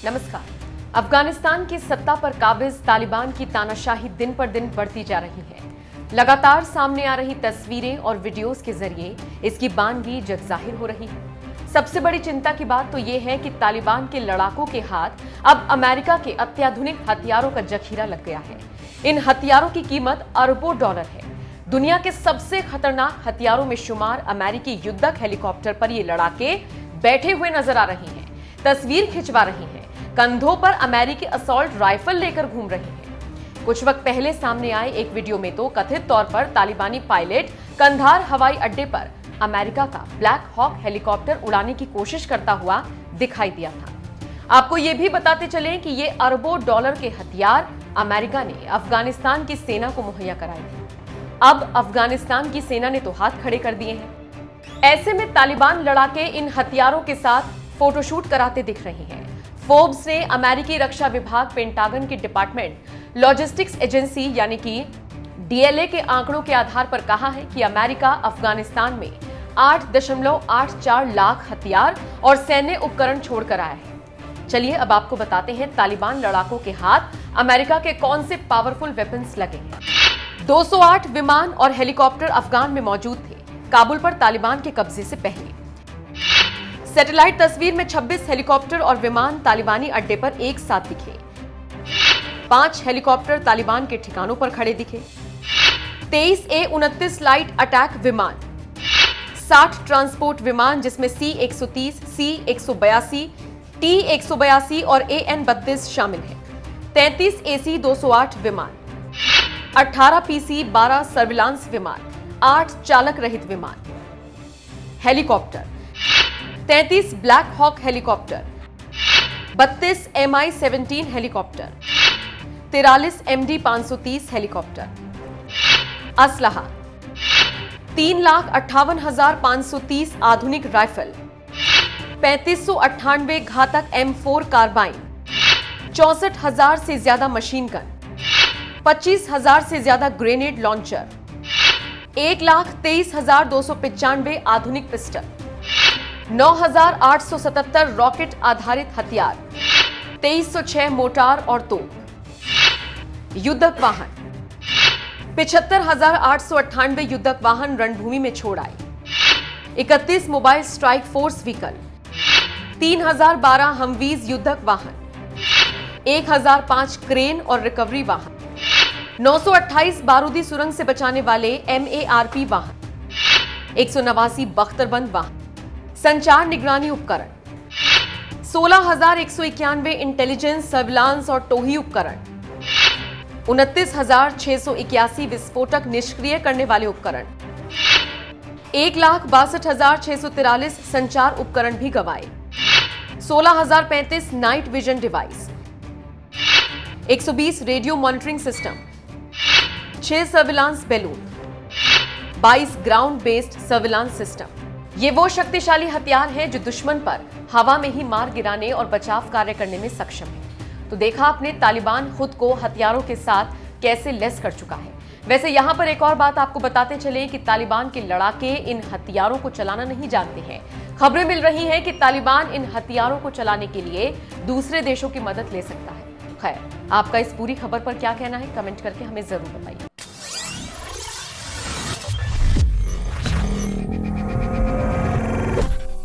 नमस्कार। अफगानिस्तान की सत्ता पर काबिज तालिबान की तानाशाही दिन पर दिन बढ़ती जा रही है। लगातार सामने आ रही तस्वीरें और वीडियोस के जरिए इसकी बानगी जग जाहिर हो रही है। सबसे बड़ी चिंता की बात तो ये है कि तालिबान के लड़ाकों के हाथ अब अमेरिका के अत्याधुनिक हथियारों का जखीरा लग गया है। इन हथियारों की कीमत अरबों डॉलर है। दुनिया के सबसे खतरनाक हथियारों में शुमार अमेरिकी युद्धक हेलीकॉप्टर पर ये लड़ाके बैठे हुए नजर आ रहे हैं, तस्वीर खिंचवा रहे हैं, कंधों पर अमेरिकी असॉल्ट राइफल लेकर घूम रहे हैं। कुछ वक्त पहले सामने आए एक वीडियो में तो कथित तौर पर तालिबानी पायलट कंधार हवाई अड्डे पर अमेरिका का ब्लैक हॉक हेलीकॉप्टर उड़ाने की कोशिश करता हुआ दिखाई दिया था। आपको ये भी बताते चलें कि ये अरबों डॉलर के हथियार अमेरिका ने अफगानिस्तान की सेना को मुहैया कराए थे। अब अफगानिस्तान की सेना ने तो हाथ खड़े कर दिए हैं। ऐसे में तालिबान लड़ाके इन हथियारों के साथ फोटोशूट कराते दिख रहे हैं। फोर्ब्स ने अमेरिकी रक्षा विभाग, पेंटागन की डिपार्टमेंट लॉजिस्टिक्स एजेंसी यानी कि डीएलए के आंकड़ों के आधार पर कहा है कि अमेरिका अफगानिस्तान में 8.84 लाख हथियार और सैन्य उपकरण छोड़कर आया है। चलिए अब आपको बताते हैं तालिबान लड़ाकों के हाथ अमेरिका के कौन से पावरफुल वेपन्स लगे हैं। 208 विमान और हेलीकॉप्टर अफगान में मौजूद थे काबुल पर तालिबान के कब्जे से पहले। सैटेलाइट तस्वीर में 26 हेलीकॉप्टर और विमान तालिबानी अड्डे पर एक साथ दिखे। 5 हेलीकॉप्टर तालिबान के ठिकानों पर खड़े दिखे। 23 A-29 लाइट अटैक विमान, 60 ट्रांसपोर्ट विमान जिसमें C-130, C-182, T-182 और AN-32 शामिल है। 33 AC-208 विमान, 18 PC, 12 सर्विलांस विमान, 8 चालक रहित विमान। Helicopter 33 black hawk helicopter, 32 Mi-17 helicopter, 43 MD-530 helicopter. असलहा 3,58,530 आधुनिक राइफल, 3598 घातक M4 कार्बाइन, 64,000 से ज्यादा मशीन गन, 25,000 से ज्यादा ग्रेनेड लॉन्चर, 1,23,295 आधुनिक पिस्टल, 9,877 रॉकेट आधारित हथियार, 2,306 मोटार और तोप। युद्धक वाहन 75,898 युद्धक वाहन रणभूमि में छोड़ आए। 31 मोबाइल स्ट्राइक फोर्स व्हीकल, 3,012 हमवीज युद्धक वाहन, 1,005 क्रेन और रिकवरी वाहन, 928 बारूदी सुरंग से बचाने वाले MARP वाहन, 189 बख्तरबंद वाहन, संचार निगरानी उपकरण, 16,191 इंटेलिजेंस, सर्विलांस और टोही उपकरण, 29,681 विस्फोटक निष्क्रिय करने वाले उपकरण, 1,62,643 संचार उपकरण भी गंवाए, 16,035 night vision device, 120 radio monitoring system, 6 surveillance balloon, 22 ground based surveillance system. ये वो शक्तिशाली हथियार हैं जो दुश्मन पर हवा में ही मार गिराने और बचाव कार्य करने में सक्षम है। तो देखा आपने तालिबान खुद को हथियारों के साथ कैसे लैस कर चुका है। वैसे यहाँ पर एक और बात आपको बताते चले कि तालिबान के लड़ाके इन हथियारों को चलाना नहीं जानते हैं। खबरें मिल रही हैं कि तालिबान इन हथियारों को चलाने के लिए दूसरे देशों की मदद ले सकता है। खैर, आपका इस पूरी खबर पर क्या कहना है, कमेंट करके हमें जरूर बताइए।